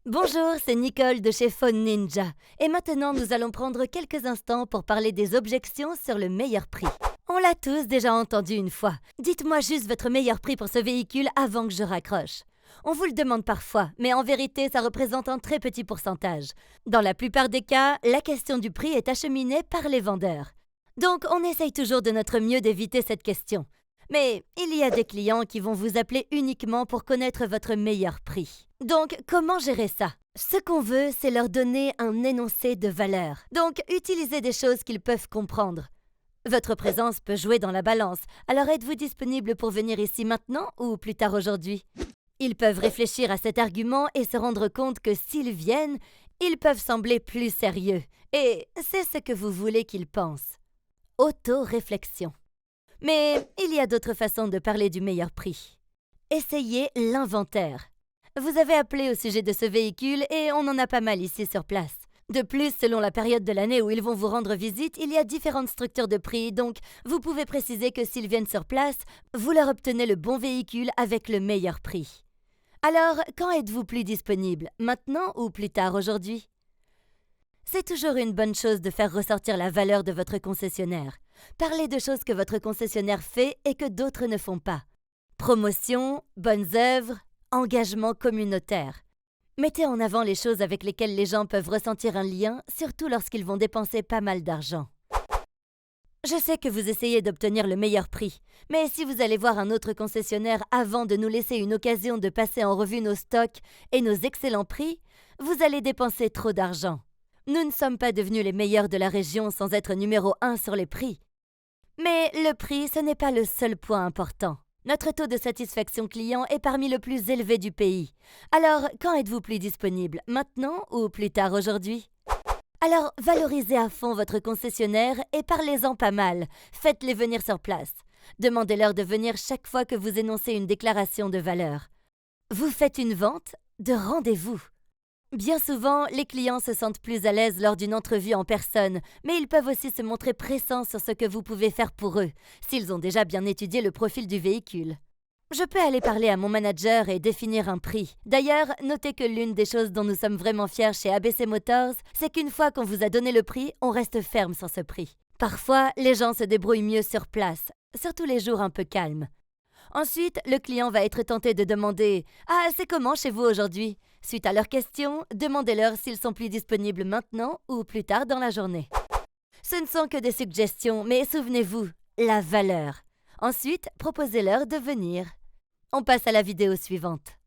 Bonjour, c'est Nicole de chez Phone Ninja. Et maintenant, nous allons prendre quelques instants pour parler des objections sur le meilleur prix. On l'a tous déjà entendu une fois. Dites-moi juste votre meilleur prix pour ce véhicule avant que je raccroche. On vous le demande parfois, mais en vérité, ça représente un très petit pourcentage. Dans la plupart des cas, la question du prix est acheminée par les vendeurs. Donc, on essaye toujours de notre mieux d'éviter cette question. Mais il y a des clients qui vont vous appeler uniquement pour connaître votre meilleur prix. Donc, comment gérer ça? Ce qu'on veut, c'est leur donner un énoncé de valeur. Donc, utilisez des choses qu'ils peuvent comprendre. Votre présence peut jouer dans la balance, alors êtes-vous disponible pour venir ici maintenant ou plus tard aujourd'hui? Ils peuvent réfléchir à cet argument et se rendre compte que s'ils viennent, ils peuvent sembler plus sérieux. Et c'est ce que vous voulez qu'ils pensent. Auto-réflexion. Mais il y a d'autres façons de parler du meilleur prix. Essayez l'inventaire. Vous avez appelé au sujet de ce véhicule et on en a pas mal ici sur place. De plus, selon la période de l'année où ils vont vous rendre visite, il y a différentes structures de prix, donc vous pouvez préciser que s'ils viennent sur place, vous leur obtenez le bon véhicule avec le meilleur prix. Alors, quand êtes-vous plus disponible, maintenant ou plus tard aujourd'hui? C'est toujours une bonne chose de faire ressortir la valeur de votre concessionnaire. Parlez de choses que votre concessionnaire fait et que d'autres ne font pas. Promotion, bonnes œuvres, engagement communautaire. Mettez en avant les choses avec lesquelles les gens peuvent ressentir un lien, surtout lorsqu'ils vont dépenser pas mal d'argent. Je sais que vous essayez d'obtenir le meilleur prix, mais si vous allez voir un autre concessionnaire avant de nous laisser une occasion de passer en revue nos stocks et nos excellents prix, vous allez dépenser trop d'argent. Nous ne sommes pas devenus les meilleurs de la région sans être numéro 1 sur les prix. Mais le prix, ce n'est pas le seul point important. Notre taux de satisfaction client est parmi le plus élevé du pays. Alors, quand êtes-vous plus disponible, maintenant ou plus tard aujourd'hui? Alors, valorisez à fond votre concessionnaire et parlez-en pas mal. Faites-les venir sur place. Demandez-leur de venir chaque fois que vous énoncez une déclaration de valeur. Vous faites une vente de rendez-vous. Bien souvent, les clients se sentent plus à l'aise lors d'une entrevue en personne, mais ils peuvent aussi se montrer pressants sur ce que vous pouvez faire pour eux, s'ils ont déjà bien étudié le profil du véhicule. Je peux aller parler à mon manager et définir un prix. D'ailleurs, notez que l'une des choses dont nous sommes vraiment fiers chez ABC Motors, c'est qu'une fois qu'on vous a donné le prix, on reste ferme sur ce prix. Parfois, les gens se débrouillent mieux sur place, surtout les jours un peu calmes. Ensuite, le client va être tenté de demander « Ah, c'est comment chez vous aujourd'hui ?» Suite à leurs questions, demandez-leur s'ils sont plus disponibles maintenant ou plus tard dans la journée. Ce ne sont que des suggestions, mais souvenez-vous, la valeur. Ensuite, proposez-leur de venir. On passe à la vidéo suivante.